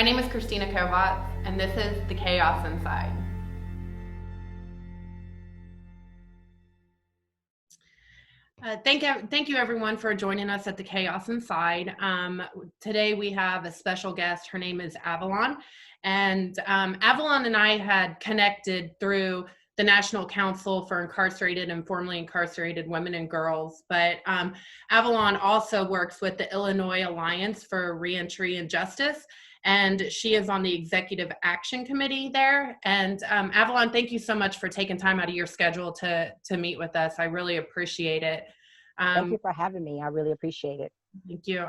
My name is Christina Kovacs, and this is The Chaos Inside. Thank you everyone for joining us at The Chaos Inside. Today we have a special guest. Her name is Avalon. And Avalon and I had connected through the National Council for Incarcerated and Formerly Incarcerated Women and Girls. But Avalon also works with the Illinois Alliance for Reentry and Justice. And she is on the Executive Action Committee there. And Avalon, thank you so much for taking time out of your schedule to meet with us. I really appreciate it. Thank you for having me. I really appreciate it. Thank you.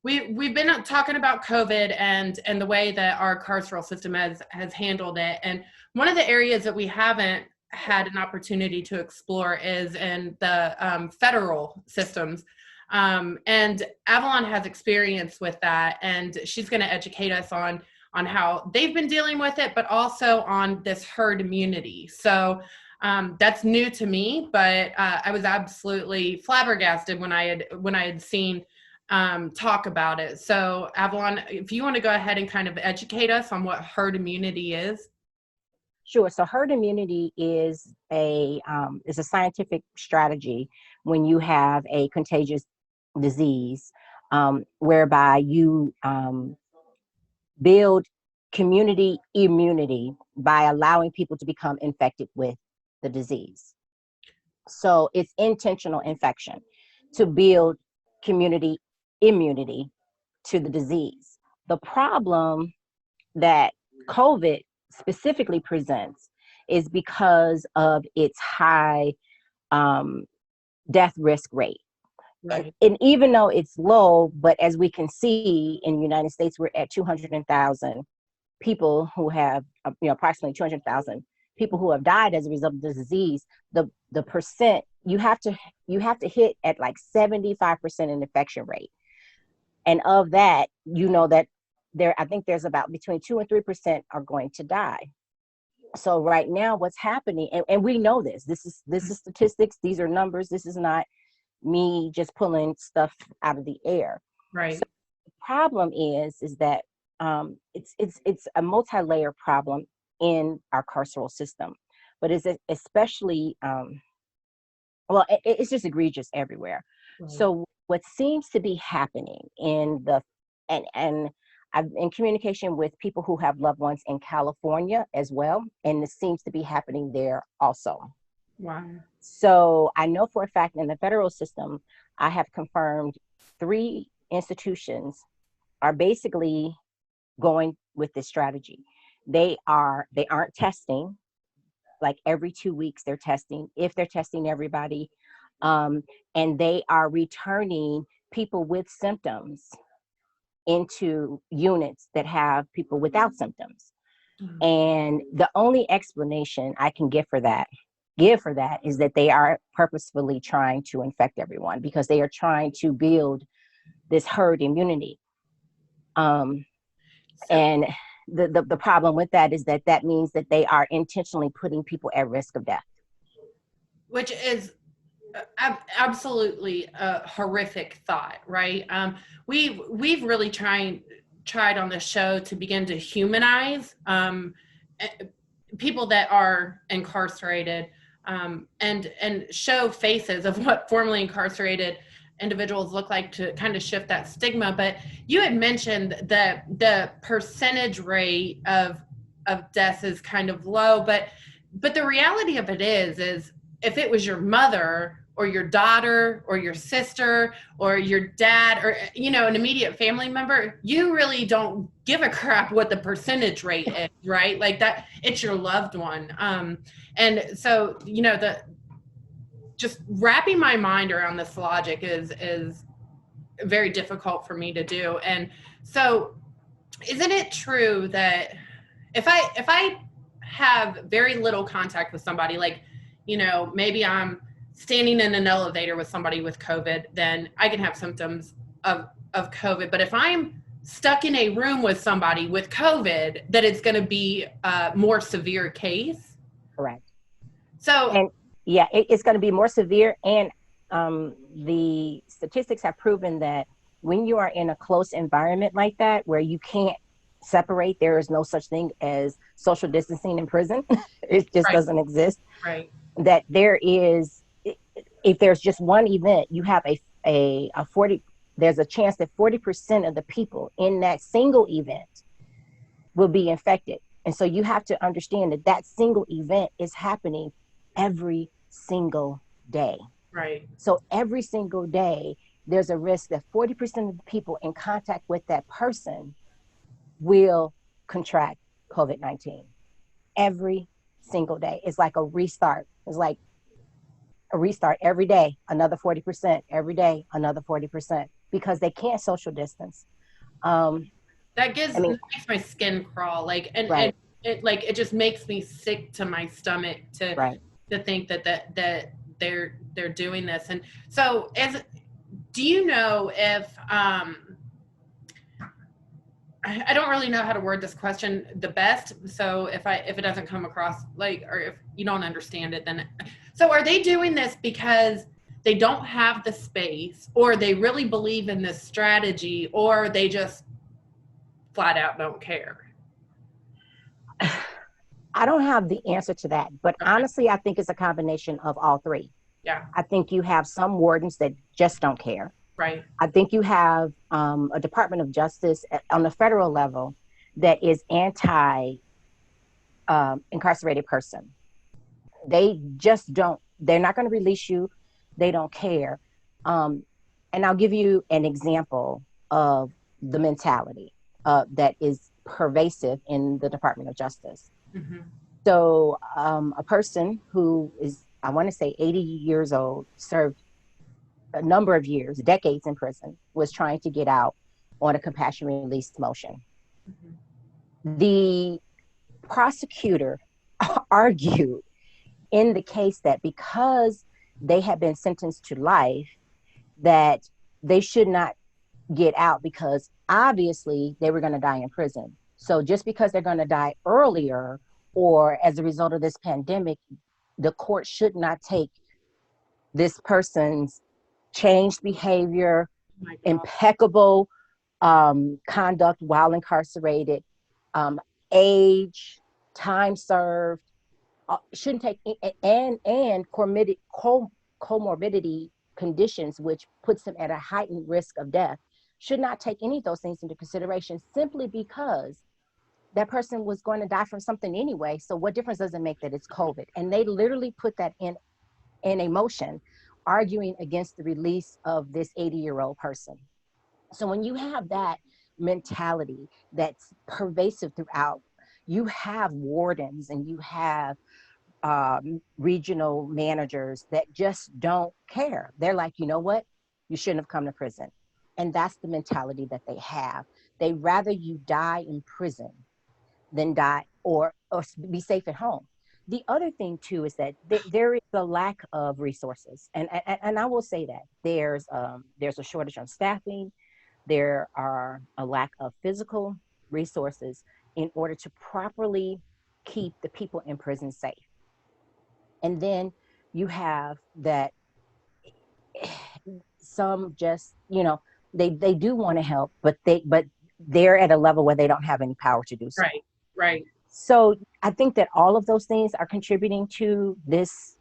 We've been talking about COVID and the way that our carceral system has handled it. And one of the areas that we haven't had an opportunity to explore is in the federal systems. And Avalon has experience with that, and she's going to educate us on how they've been dealing with it, but also on this herd immunity. So that's new to me, but I was absolutely flabbergasted when I had seen talk about it. So Avalon, if you want to go ahead and kind of educate us on what herd immunity is. Sure. So herd immunity is a scientific strategy when you have a contagious disease, whereby you build community immunity by allowing people to become infected with the disease. So it's intentional infection to build community immunity to the disease. The problem that COVID specifically presents is because of its high death risk rate. Right. And even though it's low, but as we can see in the United States, we're at 200,000 people who have, approximately 200,000 people who have died as a result of the disease. The percent you have to hit at like 75% in infection rate, and of that, that I think there's about between 2 and 3% are going to die. So right now, what's happening, and we know this is statistics. These are numbers. This is not me just pulling stuff out of the air. Right. So the problem is that it's a multi-layer problem in our carceral system, but it's especially it's just egregious everywhere. Right. So what seems to be happening and I've in communication with people who have loved ones in California as well, and it seems to be happening there also. Wow. So I know for a fact in the federal system, I have confirmed 3 institutions are basically going with this strategy. They aren't testing, like every 2 weeks they're testing, if they're testing everybody, and they are returning people with symptoms into units that have people without symptoms. Mm-hmm. And the only explanation I can give for that is that they are purposefully trying to infect everyone because they are trying to build this herd immunity. And the problem with that is that means that they are intentionally putting people at risk of death. Which is absolutely a horrific thought, right? We've really tried on this show to begin to humanize people that are incarcerated, and show faces of what formerly incarcerated individuals look like to kind of shift that stigma. But you had mentioned that the percentage rate of deaths is kind of low, but the reality of it is if it was your mother or your daughter or your sister or your dad or an immediate family member, you really don't give a crap what the percentage rate is, right? Like that, it's your loved one. And so just wrapping my mind around this logic is very difficult for me to do. And so isn't it true that if I have very little contact with somebody, like maybe I'm standing in an elevator with somebody with COVID, then I can have symptoms of COVID. But if I'm stuck in a room with somebody with COVID, that it's going to be a more severe case? Correct. So, and yeah, it's going to be more severe. And the statistics have proven that when you are in a close environment like that, where you can't separate. There is no such thing as social distancing in prison. It just Right. doesn't exist. Right. That there is, if there's just one event, you have a 40, there's a chance that 40% of the people in that single event will be infected. And so you have to understand that that single event is happening every single day. Right. So every single day, there's a risk that 40% of the people in contact with that person will contract COVID-19 every single day. It's like a restart. It's like a restart every day, another 40%, every day, another 40%, because they can't social distance. Um, I mean, makes my skin crawl. Like, and right, it just makes me sick to my stomach right. to think that they're doing this. And so, do you know if I don't really know how to word this question the best. So if it doesn't come across like, or if you don't understand it, then so are they doing this because they don't have the space, or they really believe in this strategy, or they just flat out don't care? I don't have the answer to that, but Okay. honestly, I think it's a combination of all three. Yeah. I think you have some wardens that just don't care. Right. I think you have a Department of Justice on the federal level that is anti incarcerated person. They just don't, they're not going to release you. They don't care. Um, and I'll give you an example of the mentality that is pervasive in the Department of Justice. Mm-hmm. So a person who is, I want to say 80 years old, served a number of years, decades in prison, was trying to get out on a compassion release motion. Mm-hmm. The prosecutor argued in the case that because they had been sentenced to life, that they should not get out because obviously they were going to die in prison. So just because they're going to die earlier or as a result of this pandemic, the court should not take this person's changed behavior, Oh my God. impeccable conduct while incarcerated, um, age, time served, shouldn't take, and comorbidity conditions, which puts them at a heightened risk of death, should not take any of those things into consideration simply because that person was going to die from something anyway. So what difference does it make that it's COVID? And they literally put that in a motion, arguing against the release of this 80-year-old person. So when you have that mentality that's pervasive throughout, you have wardens and you have regional managers that just don't care. They're like, you know what? You shouldn't have come to prison. And that's the mentality that they have. They rather you die in prison than die or be safe at home. The other thing too is that there is a lack of resources, and I will say that there's a shortage on staffing. There are a lack of physical resources in order to properly keep the people in prison safe. And then you have that some just, they do want to help, but they're at a level where they don't have any power to do so. Right. Right. So I think that all of those things are contributing to this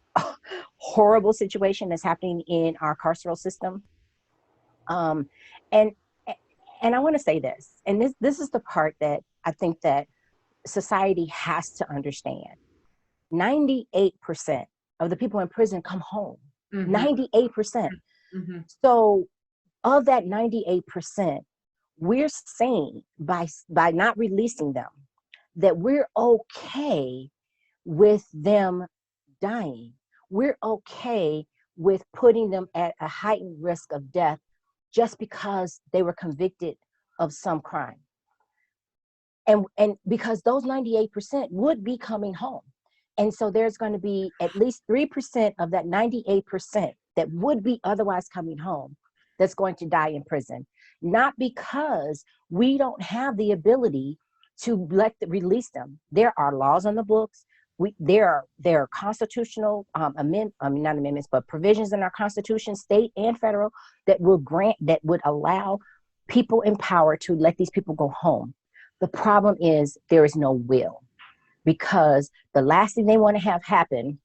horrible situation that's happening in our carceral system. Um, and and I want to say this, and this is the part that I think that society has to understand. 98% of the people in prison come home. Mm-hmm. 98%. Mm-hmm. So of that 98%, we're saying by not releasing them that we're okay with them dying. We're okay with putting them at a heightened risk of death just because they were convicted of some crime. And because those 98% would be coming home. And so there's going to be at least 3% of that 98% that would be otherwise coming home that's going to die in prison. Not because we don't have the ability to release them. There are laws on the books. There are constitutional not amendments, but provisions in our Constitution, state and federal, that would allow people in power to let these people go home. The problem is there is no will, because the last thing they want to have happen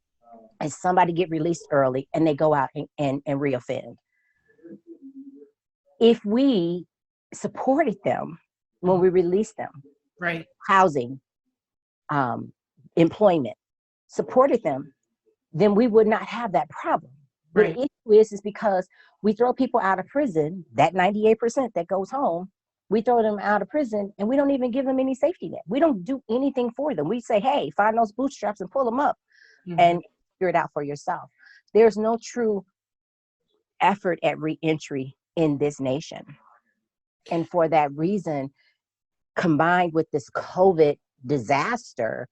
is somebody get released early and they go out and reoffend. If we supported them when we released them, Right. housing, employment, supported them, then we would not have that problem. Right. The issue is because we throw people out of prison, that 98% that goes home, we throw them out of prison and we don't even give them any safety net. We don't do anything for them. We say, hey, find those bootstraps and pull them up and figure it out for yourself. There's no true effort at reentry in this nation. And for that reason, combined with this COVID disaster,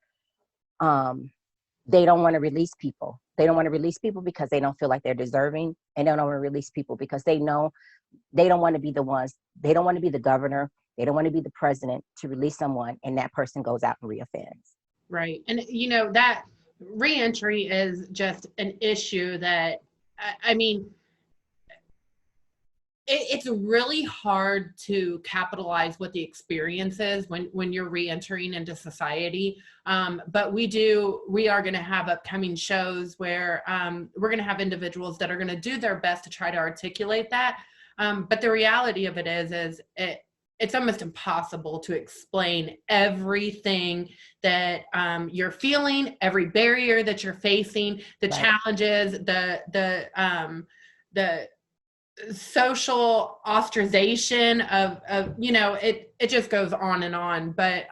they don't want to release people. They don't want to release people because they don't feel like they're deserving, and they don't want to release people because they know they don't want to be the ones. They don't want to be the governor. They don't want to be the president to release someone and that person goes out and reoffends. Right. And, that reentry is just an issue that, I mean, it's really hard to capitalize what the experience is when you're reentering into society. But we are going to have upcoming shows where we're going to have individuals that are going to do their best to try to articulate that. But the reality of it is it's almost impossible to explain everything that you're feeling, every barrier that you're facing, the Right. challenges, the social ostracization of it just goes on and on. But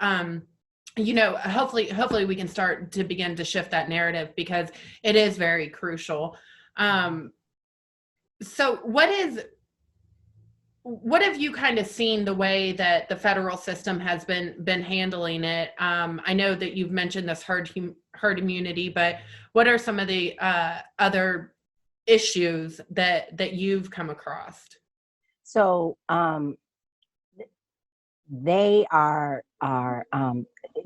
hopefully we can start to begin to shift that narrative, because it is very crucial. So what have you kind of seen the way that the federal system has been handling it? I know that you've mentioned this herd immunity, but what are some of the other issues that you've come across? So they are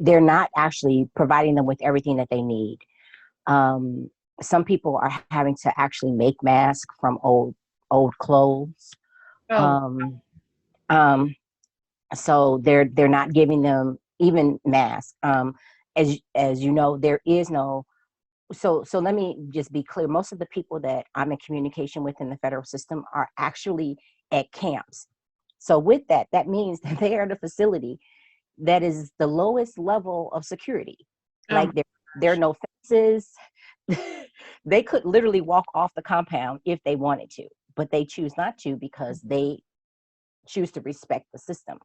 they're not actually providing them with everything that they need. Some people are having to actually make masks from old clothes. So they're not giving them even masks. As you know, there is no. So let me just be clear. Most of the people that I'm in communication with in the federal system are actually at camps. So with that means that they are the facility that is the lowest level of security. Like there are no fences. They could literally walk off the compound if they wanted to, but they choose not to because they choose to respect the system.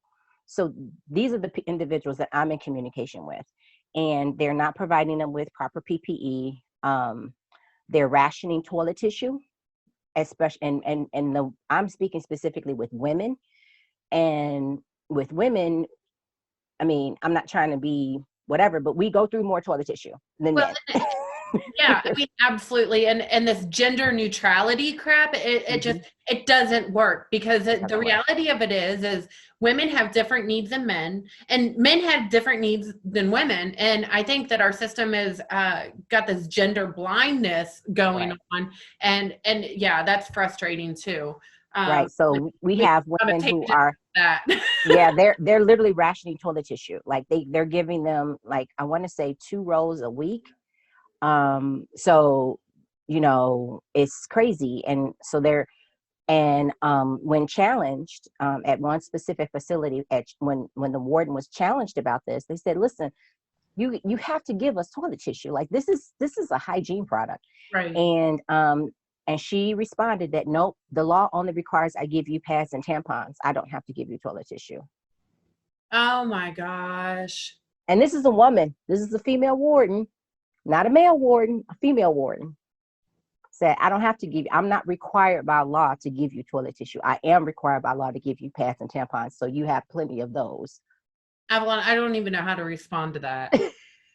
So these are the individuals that I'm in communication with, and they're not providing them with proper PPE. They're rationing toilet tissue, especially, and I'm speaking specifically with women. And with women, I mean, I'm not trying to be whatever, but we go through more toilet tissue than men. Yeah, I mean, absolutely. And this gender neutrality crap, it just, it doesn't work, because the reality of it is women have different needs than men, and men have different needs than women. And I think that our system is got this gender blindness going on. And yeah, that's frustrating too. Right. So we have women who are that. Yeah, they're literally rationing toilet tissue. Like they're giving them, like, I want to say 2 rolls a week. So it's crazy. And so when challenged at one specific facility, when the warden was challenged about this, they said, listen, you have to give us toilet tissue. Like this is a hygiene product. Right. And she responded that, nope, the law only requires I give you pads and tampons. I don't have to give you toilet tissue. Oh my gosh. And this is a woman. This is a female warden, not a male warden, a female warden. Said, I don't have to give you, I'm not required by law to give you toilet tissue. I am required by law to give you pads and tampons. So you have plenty of those. Avalon, I don't even know how to respond to that.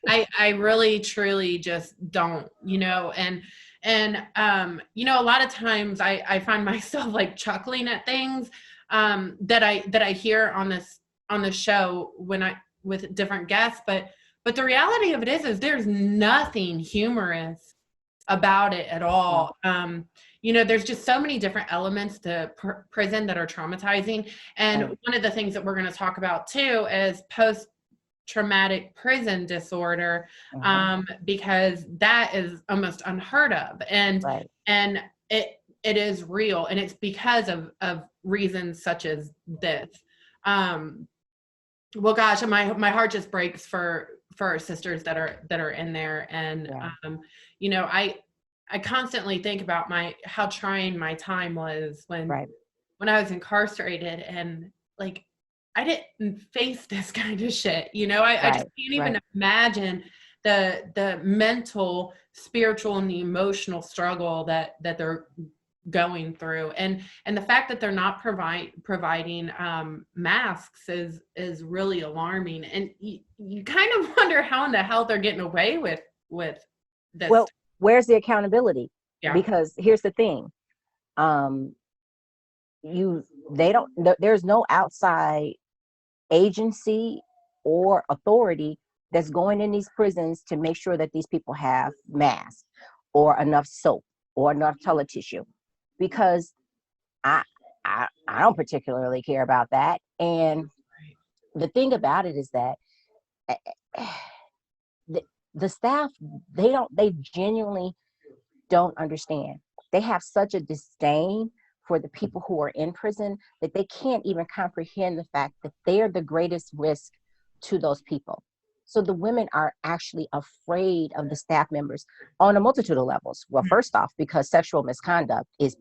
I really, truly just don't, and a lot of times I find myself like chuckling at things that I hear on this show with different guests, but the reality of it is there's nothing humorous about it at all. You know, there's just so many different elements to prison that are traumatizing. And one of the things that we're going to talk about too is post-traumatic prison disorder, because that is almost unheard of. And it is real, and it's because of reasons such as this. Well, gosh, my heart just breaks for our sisters that are in there. And you know, I constantly think about how trying my time was when I was incarcerated, and like I didn't face this kind of shit. You know, I just can't even imagine the mental, spiritual, and the emotional struggle that they're going through. And the fact that they're not providing masks is really alarming. And you kind of wonder how in the hell they're getting away with this. Well, where's the accountability? Because here's the thing, there's no outside agency or authority that's going in these prisons to make sure that these people have masks or enough soap or enough toilet tissue, because I don't particularly care about that. And the thing about it is that the staff, they genuinely don't understand. They have such a disdain for the people who are in prison that they can't even comprehend the fact that they are the greatest risk to those people. So the women are actually afraid of the staff members on a multitude of levels. Well, first off, because sexual misconduct is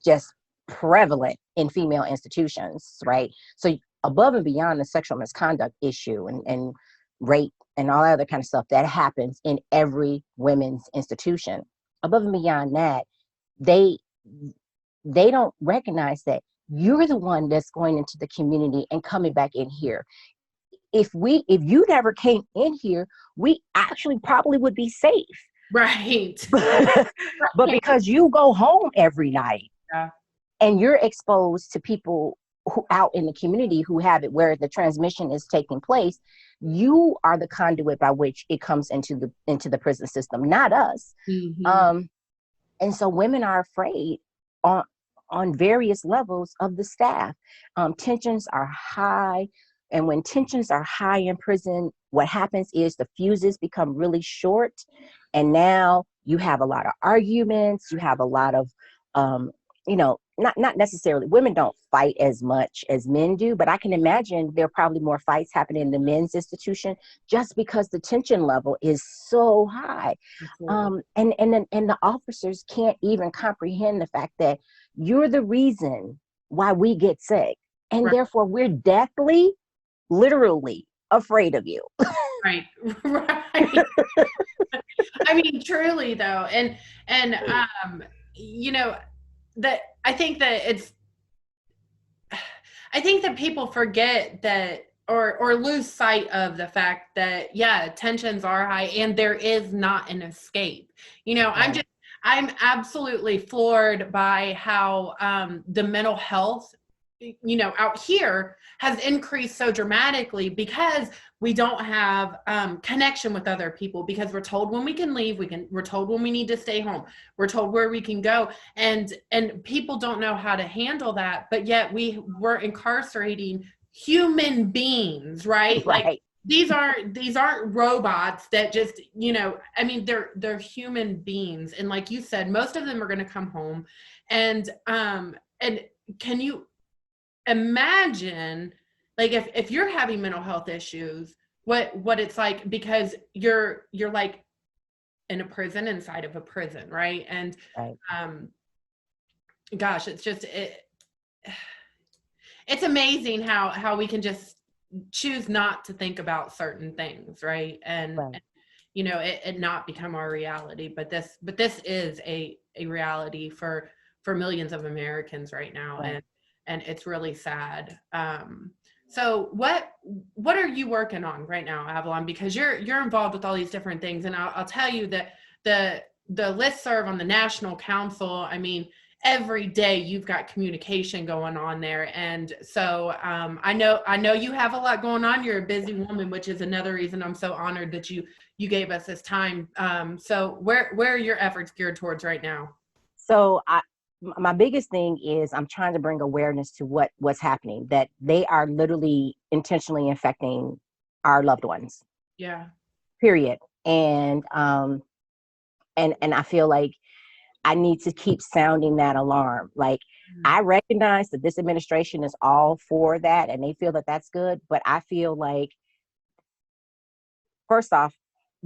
just prevalent in female institutions, right? So above and beyond the sexual misconduct issue and rape and all that other kind of stuff that happens in every women's institution, above and beyond that, they don't recognize that you're the one that's going into the community and coming back in here. If you never came in here, we actually probably would be safe. Right. But because you go home every night and you're exposed to people who out in the community who have it, where the transmission is taking place, you are the conduit by which it comes into the prison system, not us. And so women are afraid on various levels of the staff. Tensions are high. And when tensions are high in prison, what happens is the fuses become really short. And now you have a lot of arguments. You have a lot of, not necessarily, women don't fight as much as men do, but I can imagine there are probably more fights happening in the men's institution just because the tension level is so high. And the officers can't even comprehend the fact that you're the reason why we get sick. And therefore we're deathly, literally afraid of you. Right. I mean, truly though. And you know, that I think that people forget that or lose sight of the fact that tensions are high and there is not an escape. You know, I'm absolutely floored by how the mental health, you know, out here has increased so dramatically because we don't have connection with other people, because we're told when we can leave, we're told when we need to stay home, we're told where we can go, and people don't know how to handle that. But yet we're incarcerating human beings, right? Like these aren't robots that just, you know, I mean, they're human beings, and like you said, most of them are going to come home, and can you imagine, like, if you're having mental health issues, what it's like, because you're like in a prison inside of a prison, right? And gosh, it's just it's amazing how we can just choose not to think about certain things, right? And you know, it not become our reality, but this is a reality for millions of Americans right now. And it's really sad. So what are you working on right now, Avalon? Because you're involved with all these different things, and I'll tell you that the listserv on the National Council, I mean, every day you've got communication going on there. And so I know you have a lot going on. You're a busy woman, which is another reason I'm so honored that you gave us this time. So where are your efforts geared towards right now? So my biggest thing is I'm trying to bring awareness to what's happening, that they are literally intentionally infecting our loved ones, Yeah. period. And I feel like I need to keep sounding that alarm. Like, I recognize that this administration is all for that and they feel that that's good, but I feel like, first off,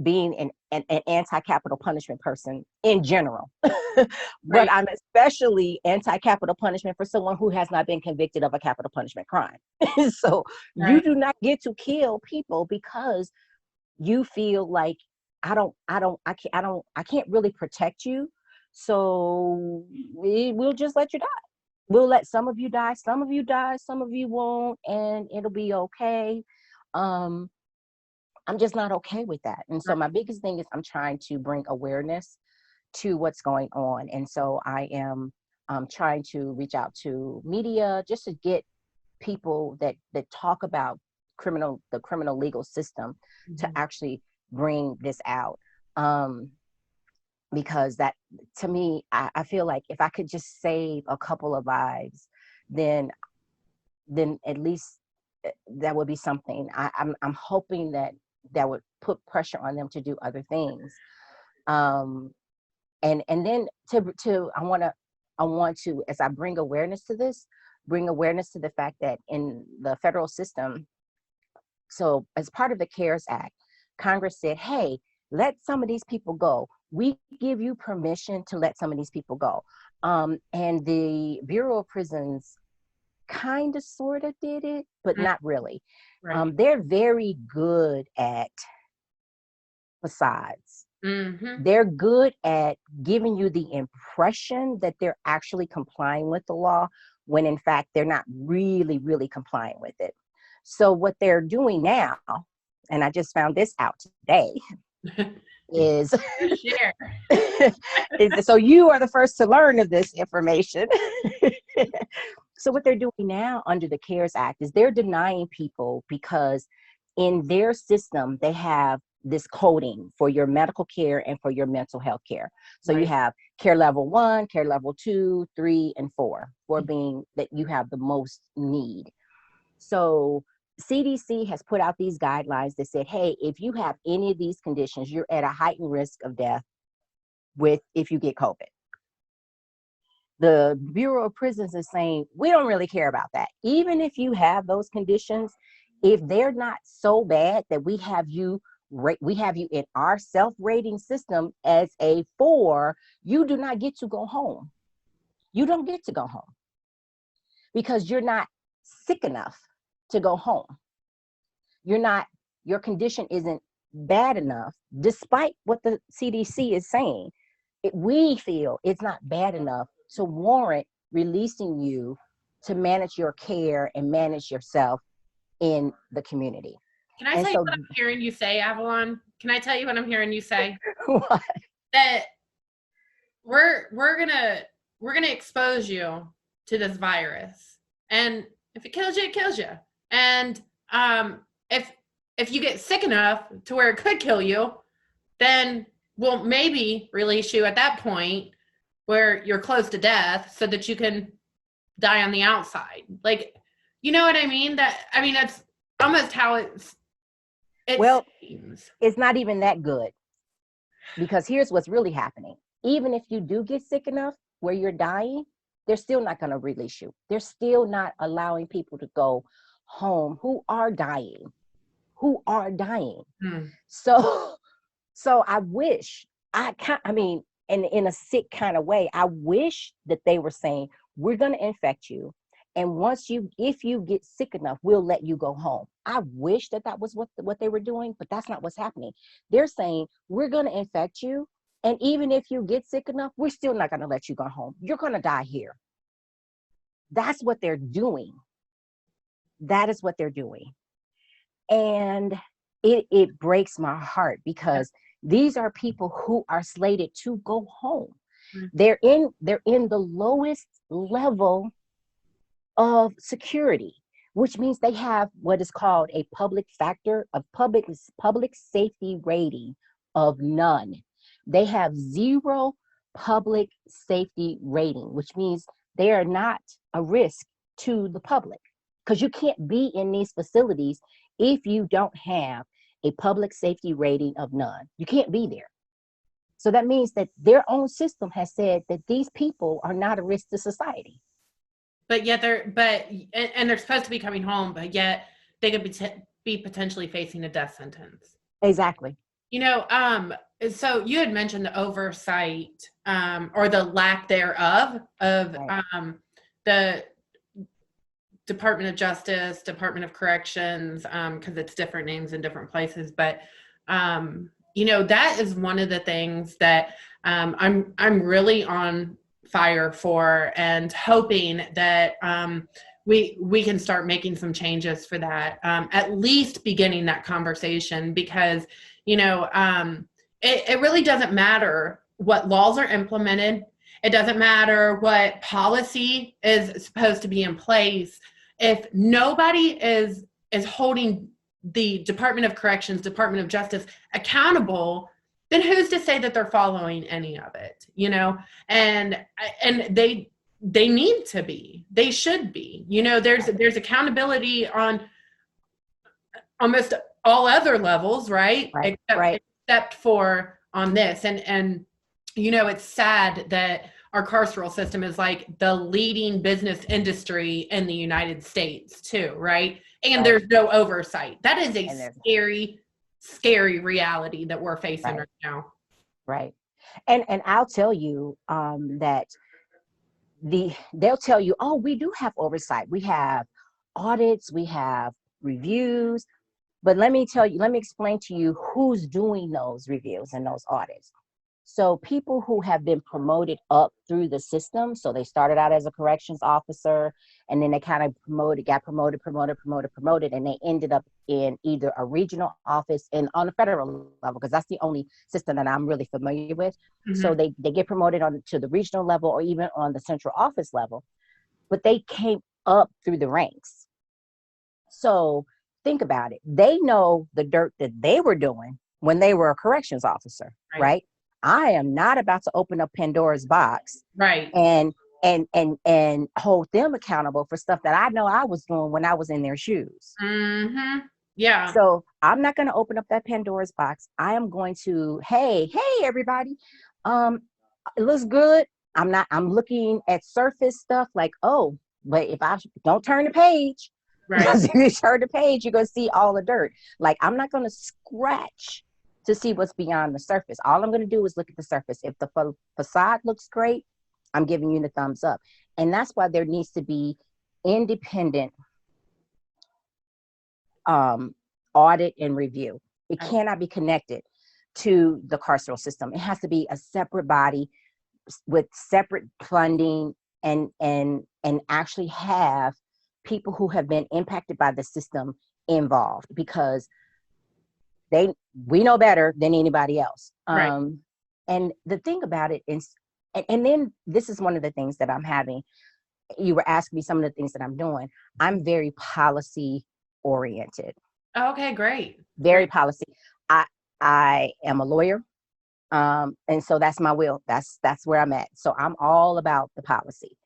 being an anti-capital punishment person in general, but Right. I'm especially anti-capital punishment for someone who has not been convicted of a capital punishment crime. So you Right. do not get to kill people because you feel like I can't really protect you. So we'll just let you die. We'll let some of you die, some of you die, some of you won't, and it'll be okay. Um, I'm just not okay with that. And so Right. my biggest thing is I'm trying to bring awareness to what's going on. And so I am trying to reach out to media just to get people that talk about the criminal legal system to Mhm. actually bring this out. Because that, to me, I feel like if I could just save a couple of lives, then at least that would be something. I'm hoping that would put pressure on them to do other things. And then to I want to, as I bring awareness to this, bring awareness to the fact that in the federal system, so as part of the CARES Act, Congress said, hey, let some of these people go. We give you permission to let some of these people go. And the Bureau of Prisons kind of sort of did it, but Mm. not really. Right. They're very good at facades. Mm-hmm. They're good at giving you the impression that they're actually complying with the law, when in fact they're not really, really complying with it. So what they're doing now, and I just found this out today, is, Share. so you are the first to learn of this information. So what they're doing now under the CARES Act is they're denying people because in their system, they have this coding for your medical care and for your mental health care. So you Right. have care level 1, care level 2, 3, and 4, for being that you have the most need. So CDC has put out these guidelines that said, hey, if you have any of these conditions, you're at a heightened risk of death if you get COVID. The Bureau of Prisons is saying, we don't really care about that. Even if you have those conditions, if they're not so bad that we have you in our self-rating system as a 4, you do not get to go home. You don't get to go home because you're not sick enough to go home. Your condition isn't bad enough, despite what the CDC is saying. We feel it's not bad enough to warrant releasing you to manage your care and manage yourself in the community. Can I And tell you so, what I'm hearing you say, Avalon? Can I tell you what I'm hearing you say? what? That we're gonna expose you to this virus, and if it kills you, it kills you. And if you get sick enough to where it could kill you, then we'll maybe release you at that point where you're close to death, so that you can die on the outside. Like, you know what I mean? That's almost how it Well, seems. it's not even that good, because here's what's really happening. Even if you do get sick enough where you're dying, they're still not going to release you. They're still not allowing people to go home who are dying. Hmm. So, I wish, and in a sick kind of way, I wish that they were saying, we're going to infect you. And if you get sick enough, we'll let you go home. I wish that was what they were doing, but that's not what's happening. They're saying, we're going to infect you. And even if you get sick enough, we're still not going to let you go home. You're going to die here. That's what they're doing. That is what they're doing. And it breaks my heart, because these are people who are slated to go home. Mm. They're in the lowest level of security, which means they have what is called a public safety rating of none. They have zero public safety rating, which means they are not a risk to the public, because you can't be in these facilities if you don't have a public safety rating of none. You can't be there. So that means that their own system has said that these people are not a risk to society. But yet and they're supposed to be coming home, but yet they could be potentially facing a death sentence. Exactly. So you had mentioned the oversight, or the lack thereof of, Right. the Department of Justice, Department of Corrections, because it's different names in different places. But that is one of the things that, I'm really on fire for, and hoping that, we can start making some changes for that. At least beginning that conversation, because it really doesn't matter what laws are implemented. It doesn't matter what policy is supposed to be in place if nobody is holding the Department of Corrections, Department of Justice accountable. Then who's to say that they're following any of it? And they need to be. They should be. There's accountability on almost all other levels, right? Right. Right. Except for on this. And it's sad that our carceral system is like the leading business industry in the United States too, right? And Right. there's no oversight. That is a And there's scary, scary reality that we're facing right. right now. Right. And I'll tell you that they'll tell you, oh, we do have oversight. We have audits, we have reviews. But let me explain to you who's doing those reviews and those audits. So people who have been promoted up through the system, so they started out as a corrections officer, and then they kind of got promoted, and they ended up in either a regional office and on a federal level, because that's the only system that I'm really familiar with. Mm-hmm. So they get promoted on to the regional level or even on the central office level, but they came up through the ranks. So think about it. They know the dirt that they were doing when they were a corrections officer, right? I am not about to open up Pandora's box, right, and hold them accountable for stuff that I know I was doing when I was in their shoes. Mm-hmm. Yeah. So I'm not going to open up that Pandora's box. I am going to, hey, everybody, it looks good. I'm looking at surface stuff like, oh, but if I don't turn the page, right. Because if you turn the page, you're going to see all the dirt. Like, I'm not going to scratch to see what's beyond the surface. All I'm going to do is look at the surface. If the facade looks great, I'm giving you the thumbs up. And that's why there needs to be independent audit and review. It cannot be connected to the carceral system. It has to be a separate body with separate funding, and actually have people who have been impacted by the system involved, because we know better than anybody else. Right. And the thing about it is, and then this is one of the things that I'm having. You were asking me some of the things that I'm doing. I'm very policy oriented. Okay, great. Very policy. I am a lawyer. And so that's my will. That's where I'm at. So I'm all about the policy.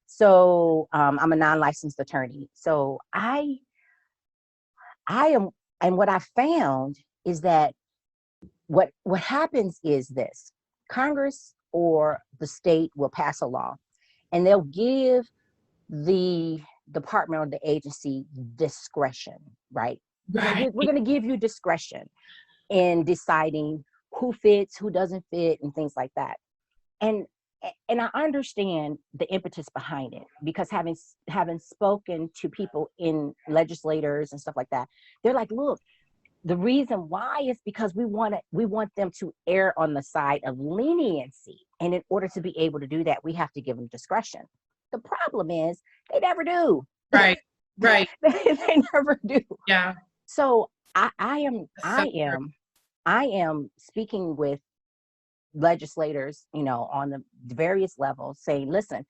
So I'm a non-licensed attorney. So I am, and what I found is that what happens is this: Congress or the state will pass a law, and they'll give the department or the agency discretion, right? Right. We're going to give you discretion in deciding who fits, who doesn't fit, and things like that. And I understand the impetus behind it, because having spoken to people in legislators and stuff like that, they're like, look, the reason why is because we want them to err on the side of leniency. And in order to be able to do that, we have to give them discretion. The problem is they never do. Right. Right. They never do. Yeah. So I am speaking with legislators, on the various levels saying, listen,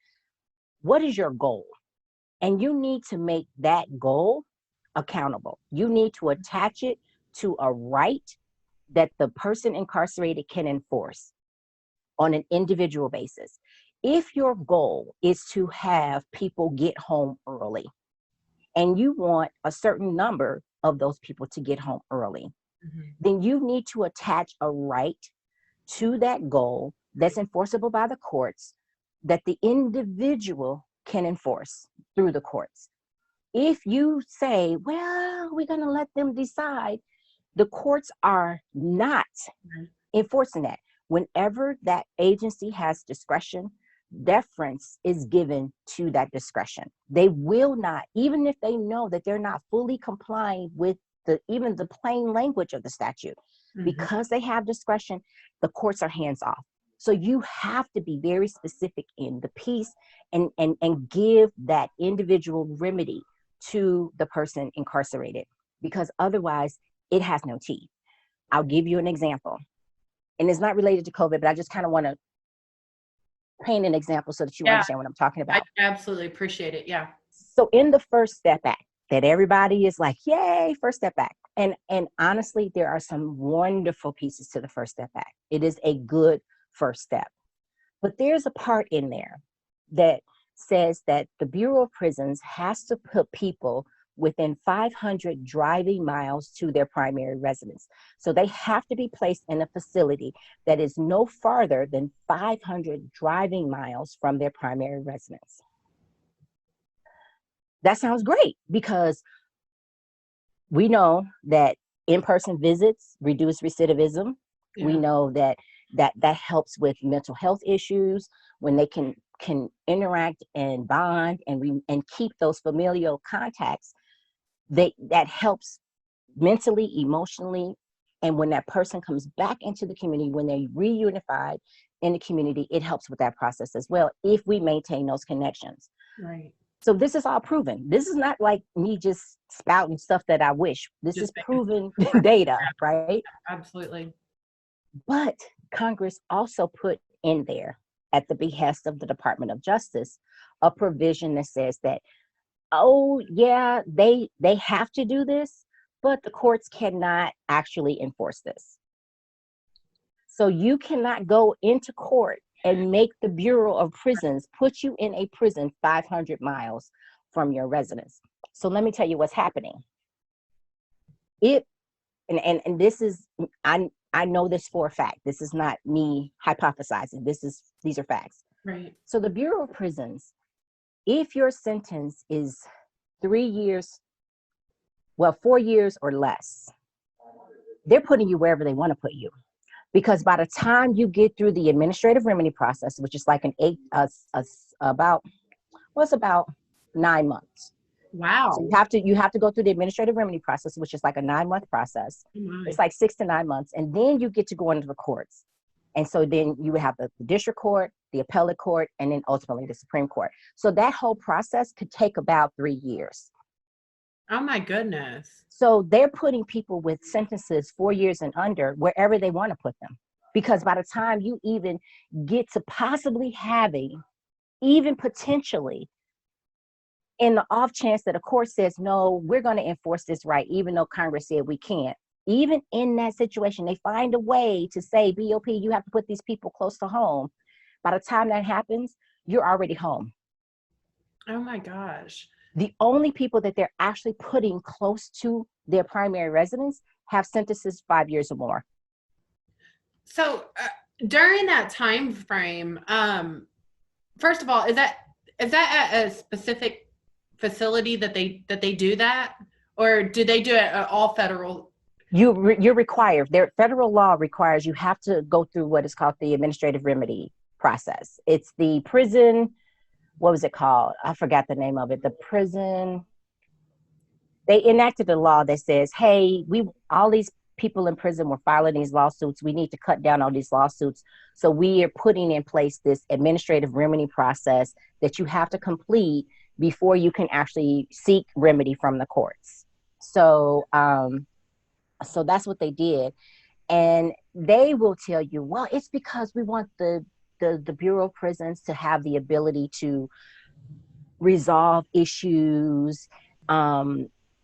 what is your goal? And you need to make that goal accountable. You need to attach it to a right that the person incarcerated can enforce on an individual basis. If your goal is to have people get home early, and you want a certain number of those people to get home early, then you need to attach a right to that goal that's enforceable by the courts, that the individual can enforce through the courts. If you say, well, we're going to let them decide, the courts are not enforcing that. Whenever that agency has discretion, deference is given to that discretion. They will not, even if they know that they're not fully complying with even the plain language of the statute, because they have discretion, the courts are hands off. So you have to be very specific in the piece and give that individual remedy to the person incarcerated, because otherwise it has no teeth. I'll give you an example. And it's not related to COVID, but I just kind of want to paint an example so that you understand what I'm talking about. I absolutely appreciate it. Yeah. So in the First Step Act, that everybody is like, yay, First Step Act. And honestly, there are some wonderful pieces to the First Step Act. It is a good first step. But there's a part in there that says that the Bureau of Prisons has to put people within 500 driving miles to their primary residence. So they have to be placed in a facility that is no farther than 500 driving miles from their primary residence. That sounds great, because we know that in-person visits reduce recidivism. Yeah. We know that helps with mental health issues when they can interact and bond and keep those familial contacts. That helps mentally, emotionally, and when that person comes back into the community, when they're reunified in the community, it helps with that process as well, if we maintain those connections. Right. So this is all proven. This is not like me just spouting stuff that I wish. This is proven data, right? Absolutely. But Congress also put in there, at the behest of the Department of Justice, a provision that says that, oh yeah, they have to do this, but the courts cannot actually enforce this. So you cannot go into court and make the Bureau of Prisons put you in a prison 500 miles from your residence. So let me tell you what's happening. And this is, I know this for a fact. This is not me hypothesizing. These are facts. Right. So the Bureau of Prisons, if your sentence is 4 years or less, they're putting you wherever they want to put you. Because by the time you get through the administrative remedy process, which is like about 9 months. Wow. So you have to go through the administrative remedy process, which is like a 9-month process. It's like 6 to 9 months. And then you get to go into the courts. And so then you would have the district court, the appellate court, and then ultimately the Supreme Court. So that whole process could take about 3 years. Oh my goodness. So they're putting people with sentences 4 years and under wherever they want to put them. Because by the time you even get to possibly having, even potentially, in the off chance that a court says, no, we're going to enforce this right, even though Congress said we can't. Even in that situation, they find a way to say, BOP, you have to put these people close to home. By the time that happens, you're already home. Oh my gosh. The only people that they're actually putting close to their primary residence have sentences 5 years or more. So during that time frame, first of all, is that at a specific facility that they do that, or do they do it at all federal? You're required. Their federal law requires you have to go through what is called the administrative remedy process. It's the prison. What was it called? I forgot the name of it. The prison. They enacted a law that says, hey, all these people in prison were filing these lawsuits. We need to cut down on these lawsuits. So we are putting in place this administrative remedy process that you have to complete before you can actually seek remedy from the courts. So, so that's what they did. And they will tell you, well, it's because we want the Bureau of Prisons to have the ability to resolve issues,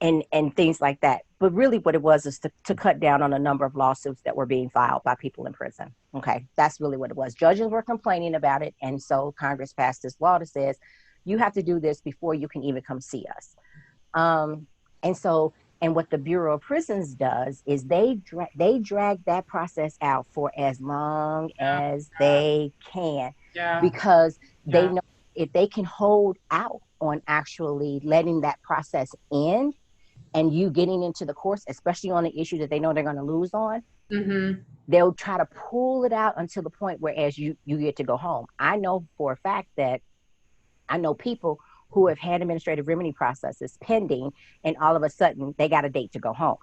and things like that. But really what it was is to cut down on a number of lawsuits that were being filed by people in prison. Okay, that's really what it was. Judges were complaining about it, and so Congress passed this law that says you have to do this before you can even come see us. And so, and what the Bureau of Prisons does is they drag that process out for as long as they can, because they know if they can hold out on actually letting that process end and you getting into the course, especially on the issue that they know they're going to lose on, they'll try to pull it out until the point where as you get to go home. I know for a fact that I know people who have had administrative remedy processes pending, and all of a sudden they got a date to go home.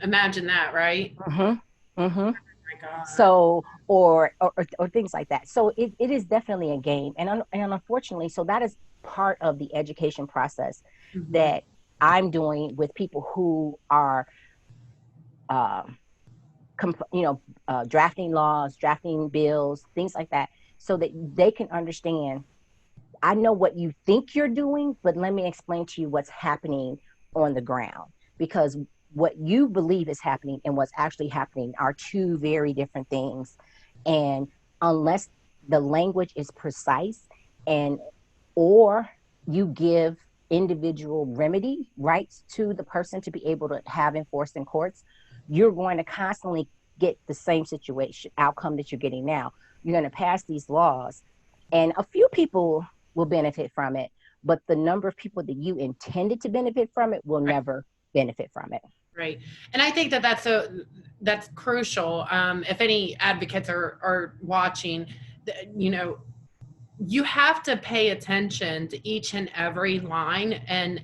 Imagine that, right? Oh my God. So, or things like that. So it is definitely a game, and unfortunately, so that is part of the education process that I'm doing with people who are, drafting laws, drafting bills, things like that, so that they can understand. I know what you think you're doing, but let me explain to you what's happening on the ground, because what you believe is happening and what's actually happening are two very different things. And unless the language is precise, and or you give individual remedy rights to the person to be able to have enforced in courts, you're going to constantly get the same situation outcome that you're getting now. You're going to pass these laws, and a few people will benefit from it, but the number of people that you intended to benefit from it will never benefit from it. Right. And I think that that's crucial. If any advocates are watching, you have to pay attention to each and every line and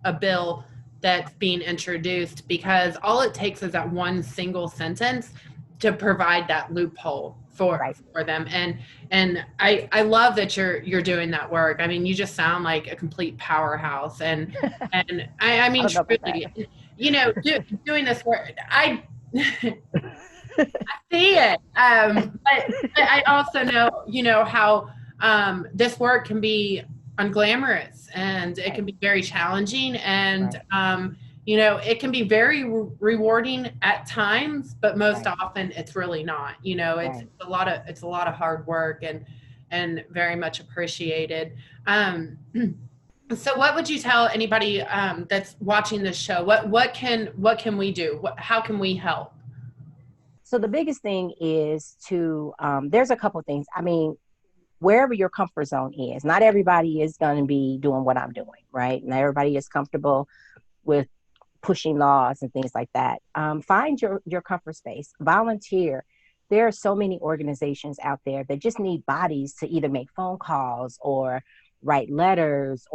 a bill that's being introduced, because all it takes is that one single sentence to provide that loophole for them. And I love that you're doing that work. I mean, you just sound like a complete powerhouse. And I mean, truly, doing this work, I see it. But I also know, how this work can be unglamorous, and it can be very challenging, and it can be very rewarding at times, but most often it's really not. It's a lot of hard work, and very much appreciated. So what would you tell anybody that's watching this show? What can we do? How can we help? So the biggest thing is to there's a couple of things. I mean, wherever your comfort zone is, not everybody is going to be doing what I'm doing, right? Not everybody is comfortable with pushing laws and things like that. Find your comfort space, volunteer. There are so many organizations out there that just need bodies to either make phone calls or write letters,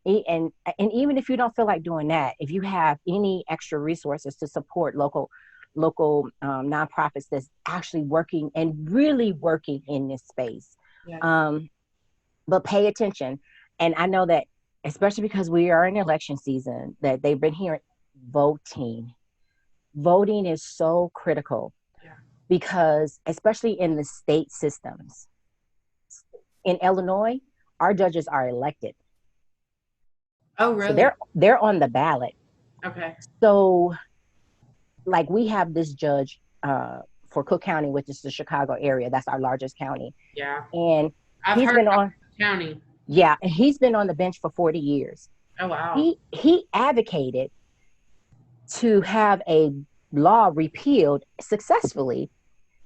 and even if you don't feel like doing that, if you have any extra resources to support local nonprofits that's actually working and really working in this space. But pay attention. And I know that, especially because we are in election season, that they've been hearing voting is so critical, because especially in the state systems in Illinois, our judges are elected. Oh, really? So they're on the ballot. Okay. So like we have this judge for Cook County, which is the Chicago area. That's our largest county. Yeah. And I've heard about county. Yeah, and he's been on the bench for 40 years. Oh, wow. He advocated to have a law repealed successfully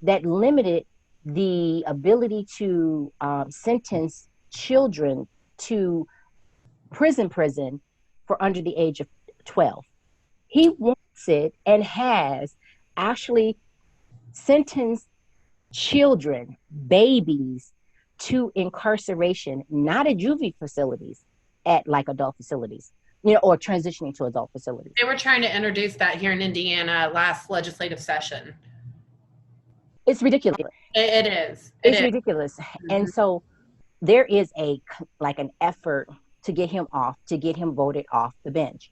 that limited the ability to sentence children to prison for under the age of 12. He wants it and has actually sentenced children, babies, to incarceration, not at juvie facilities, at like adult facilities, or transitioning to adult facilities. They were trying to introduce that here in Indiana last legislative session. It's ridiculous. It is. It's ridiculous. Mm-hmm. And so there is an effort to get him voted off the bench.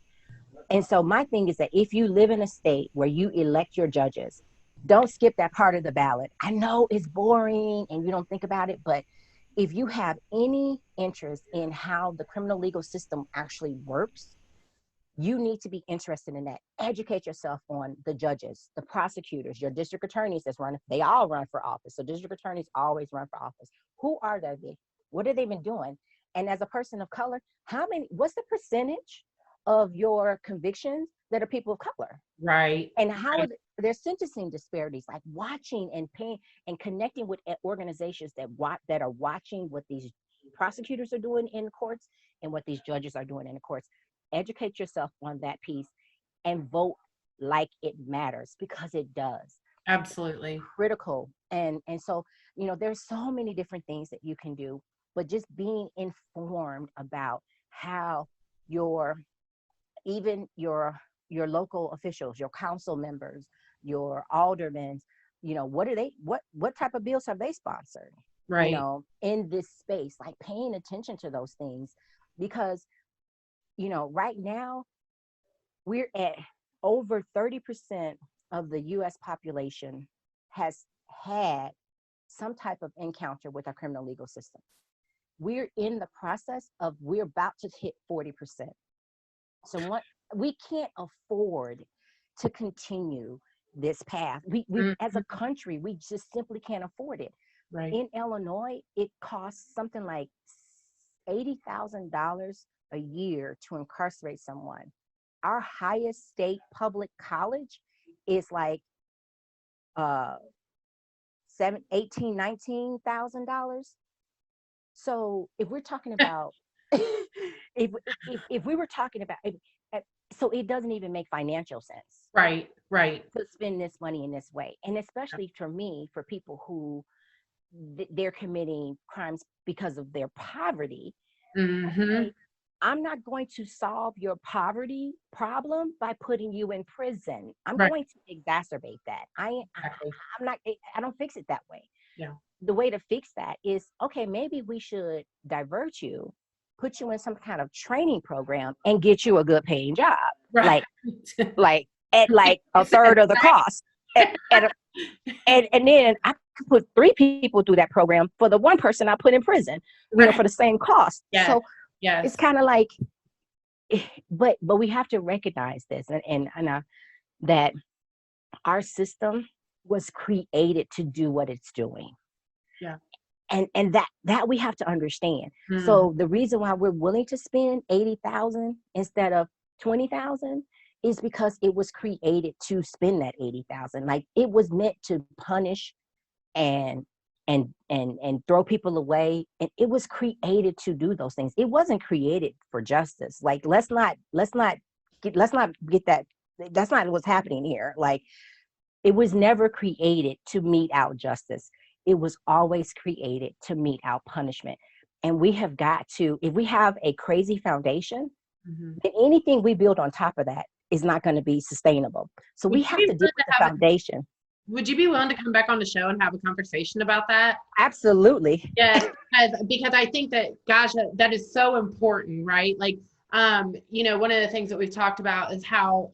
And so my thing is that if you live in a state where you elect your judges, don't skip that part of the ballot. I know it's boring and you don't think about it, but if you have any interest in how the criminal legal system actually works, you need to be interested in that. Educate yourself on the judges, the prosecutors, your district attorneys that's running, they all run for office. So district attorneys always run for office. Who are they? What have they been doing? And as a person of color, what's the percentage of your convictions that are people of color? Right. And how are there's sentencing disparities, like watching and paying and connecting with organizations that are watching what these prosecutors are doing in courts and what these judges are doing in the courts. Educate yourself on that piece and vote like it matters, because it does. Absolutely. Critical. And so, there's so many different things that you can do, but just being informed about how your local officials, your council members, your aldermen, what type of bills have they sponsored? Right. In this space, like paying attention to those things, because right now we're at over 30% of the US population has had some type of encounter with our criminal legal system. We're in the process of, we're about to hit 40%. So we can't afford to continue this path. We as a country, we just simply can't afford it. Right. In Illinois, it costs something like $80,000 a year to incarcerate someone. Our highest state public college is like $19,000. So if we're talking about if we were talking about so it doesn't even make financial sense. Right. To spend this money in this way. And especially for me, for people who they're committing crimes because of their poverty. Okay, I'm not going to solve your poverty problem by putting you in prison. I'm going to exacerbate that. I don't fix it that way. Yeah. The way to fix that is, okay, maybe we should divert you, put you in some kind of training program and get you a good paying job. Right. Like at like a third of the cost. And then I could put 3 people through that program for the one person I put in prison, for the same cost. Yes. So yes. It's kind of like, but we have to recognize this and that our system was created to do what it's doing. Yeah. And that we have to understand. So the reason why we're willing to spend $80,000 instead of $20,000 is because it was created to spend that $80,000. Like, it was meant to punish and throw people away, and it was created to do those things. It wasn't created for justice. Like, let's not get that. That's not what's happening here. Like, it was never created to mete out justice. It was always created to mete out punishment. And we have got to, if we have a crazy foundation, then anything we build on top of that is not going to be sustainable. So we have to deal with the foundation. Would you be willing to come back on the show and have a conversation about that? Absolutely. Yes, because I think that, gosh, that is so important, right? Like, one of the things that we've talked about is how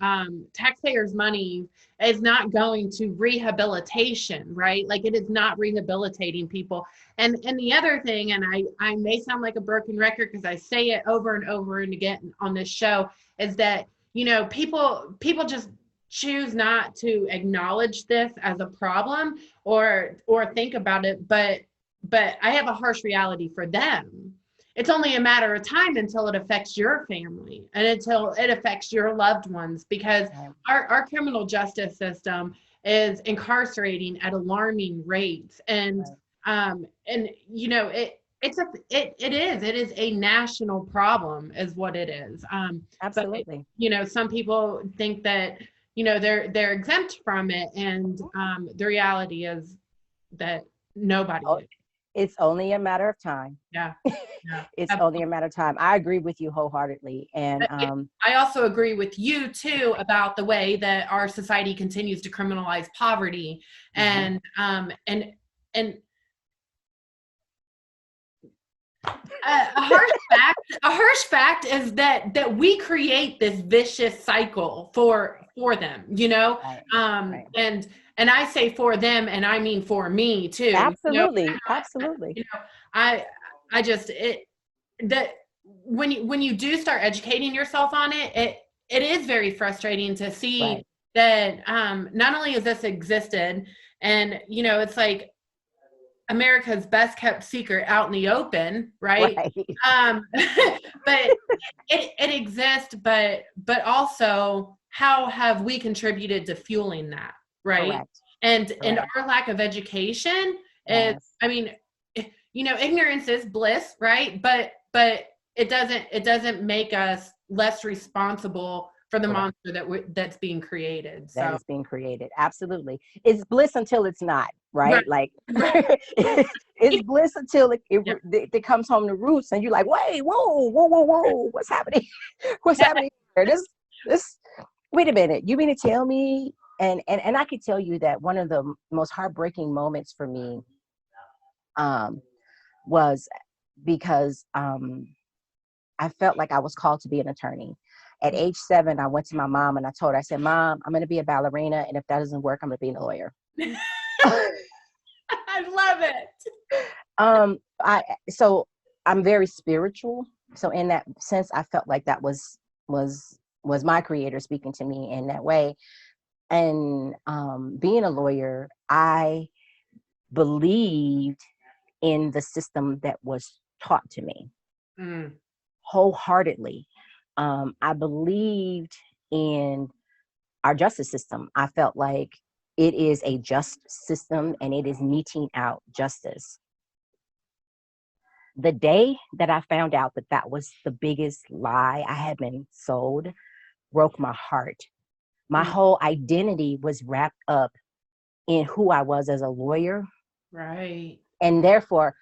taxpayers' money is not going to rehabilitation, right? Like, it is not rehabilitating people. And the other thing, and I may sound like a broken record because I say it over and over and again on this show, is that, people just choose not to acknowledge this as a problem or think about it, but I have a harsh reality for them. It's only a matter of time until it affects your family and until it affects your loved ones, because our criminal justice system is incarcerating at alarming rates. And it is a national problem is what it is. Absolutely. But, some people think that, they're exempt from it. And the reality is that nobody is. It's only a matter of time. Yeah. It's only a matter of time. I agree with you wholeheartedly. And I also agree with you too about the way that our society continues to criminalize poverty and A harsh fact is that we create this vicious cycle for them, you know. Right. Right. And I say for them, and I mean for me too. You know, Absolutely. Absolutely. you know, I I just it that when you do start educating yourself on it, it is very frustrating to see Right. that not only has this existed, and you know, it's like America's best kept secret out in the open, right? Right. Um, but it exists, but also how have we contributed to fueling that, right? Correct. And Correct. our lack of education is, Yes. I mean, you know, ignorance is bliss, right? But it doesn't make us less responsible for the Correct. monster that's being created. That So is being created. Absolutely. It's bliss until it's not, right, right? Like right, it's bliss until yeah. it comes home to roots and you're like, wait, whoa, whoa, whoa, whoa, what's happening? What's happening here? This, wait a minute. You mean to tell me? And I could tell you that one of the most heartbreaking moments for me um, was because I felt like I was called to be an attorney. At age 7, I went to my mom and I told her, I said, Mom, I'm going to be a ballerina. And if that doesn't work, I'm going to be a lawyer. I love it. So I'm very spiritual. So in that sense, I felt like that was my creator speaking to me in that way. And being a lawyer, I believed in the system that was taught to me Mm, wholeheartedly. I believed in our justice system. I felt like it is a just system and it is meting out justice. The day that I found out that that was the biggest lie I had been sold broke my heart. My mm, whole identity was wrapped up in who I was as a lawyer right. and therefore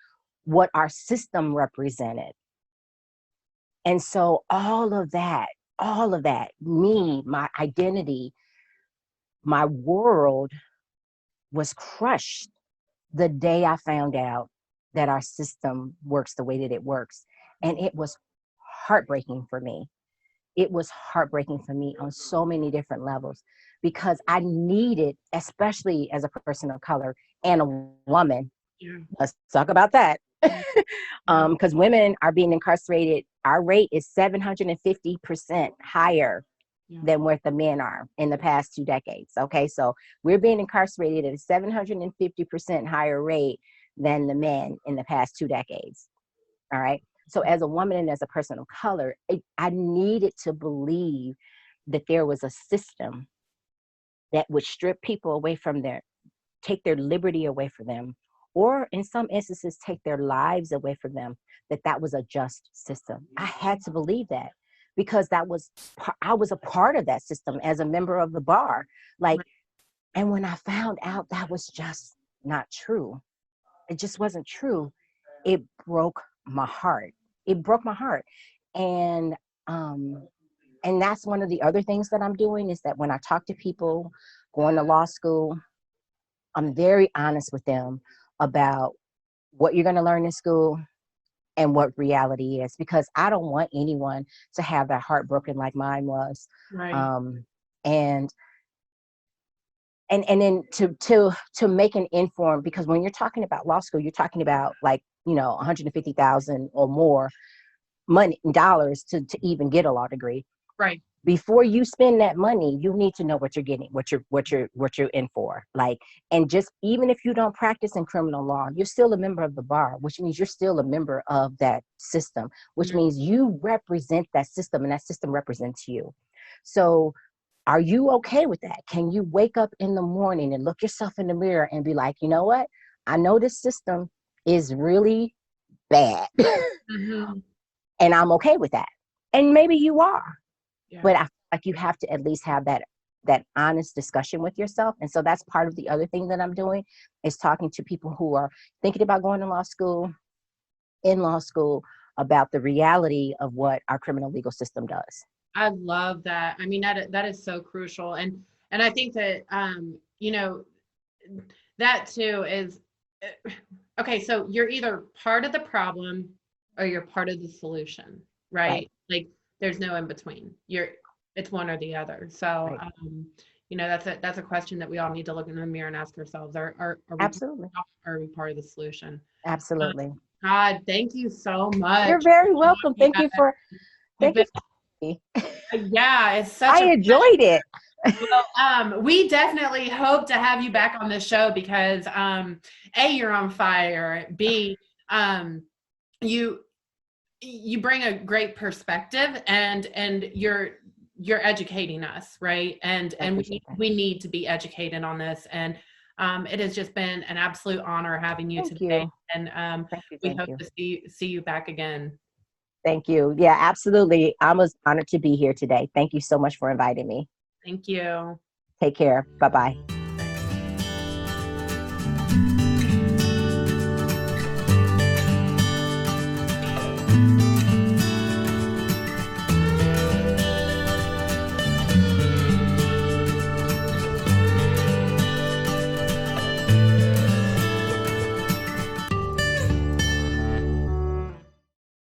what our system represented. And so all of that, me, my identity, my world was crushed the day I found out that our system works the way that it works. And it was heartbreaking for me. It was heartbreaking for me on so many different levels because I needed, especially as a person of color and a woman, Yeah. let's talk about that. Yeah. Yeah. Because women are being incarcerated, our rate is 750% higher Yeah. than what the men are in the past 2 decades. Okay, so we're being incarcerated at a 750% higher rate than the men in the past 2 decades. All right. So as a woman and as a person of color, I needed to believe that there was a system that would strip people away from take their liberty away from them, or in some instances, take their lives away from them, that was a just system. I had to believe that because I was a part of that system as a member of the bar. Like, Right. and when I found out that was just not true, it just wasn't true, it broke my heart. It broke my heart. And, um, and that's one of the other things that I'm doing is that when I talk to people going to law school, I'm very honest with them about what you're going to learn in school and what reality is, because I don't want anyone to have that heart broken like mine was. Right. Um, and and then to make an informed, because when you're talking about law school, you're talking about like, 150,000 or more money dollars to even get a law degree. Right. Before you spend that money, you need to know what you're getting, what you're in for. Like, and just even if you don't practice in criminal law, you're still a member of the bar, which means you're still a member of that system, which Yeah. means you represent that system and that system represents you. So are you okay with that? Can you wake up in the morning and look yourself in the mirror and be like, you know what? I know this system is really bad Hmm. and I'm okay with that. And maybe you are. Yeah. But I feel like you have to at least have that honest discussion with yourself. And so that's part of the other thing that I'm doing is talking to people who are thinking about going to law school, in law school, about the reality of what our criminal legal system does. I love that. I mean, that is so crucial. And I think that you know, that too is okay, so you're either part of the problem or you're part of the solution, right? Like there's no in between. It's one or the other. So, Right. that's a question that we all need to look in the mirror and ask ourselves: Are Absolutely. we part of the solution? Absolutely. God, thank you so You're much. very welcome. Thank you for You've been, for me. yeah, it's such I a enjoyed it. Well, we definitely hope to have you back on the show because A, you're on fire. B, you bring a great perspective and you're educating us, right? And we need to be educated on this. And it has just been an absolute honor having you Thank today. you. And we Thank hope you. to see you back again. Thank you. Yeah, absolutely. I was honored to be here today. Thank you so much for inviting me. Thank you. Take care. Bye-bye.